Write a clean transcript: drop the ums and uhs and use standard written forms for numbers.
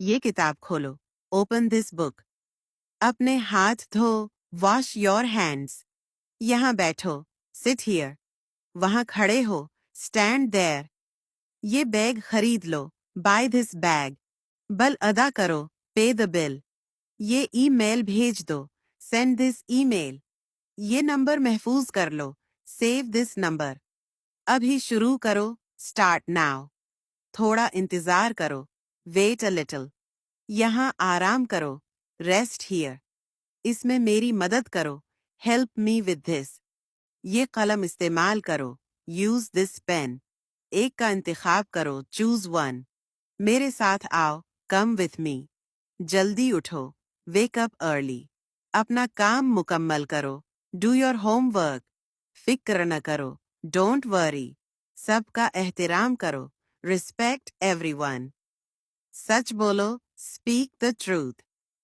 یہ کتاب کھولو. Open this book. اپنے ہاتھ دھو. Wash your hands. یہاں بیٹھو. Sit here. وہاں کھڑے ہو. Stand there. یہ بیگ خرید لو. Buy this bag. بل ادا کرو. Pay the bill. یہ ای میل بھیج دو. Send this email. یہ نمبر محفوظ کر لو. Save this number. ابھی شروع کرو. Start now. تھوڑا انتظار کرو. Wait a little. یہاں آرام کرو. Rest here. اس میں میری مدد کرو. Help me with this. یہ قلم استعمال کرو. Use this pen. ایک کا انتخاب کرو. Choose one. میرے ساتھ آؤ. Come with me. جلدی اٹھو. Wake up early. اپنا کام مکمل کرو. Do your homework. فکر نہ کرو. Don't worry. سب کا احترام کرو. Respect everyone. سچ بولو. Speak the truth.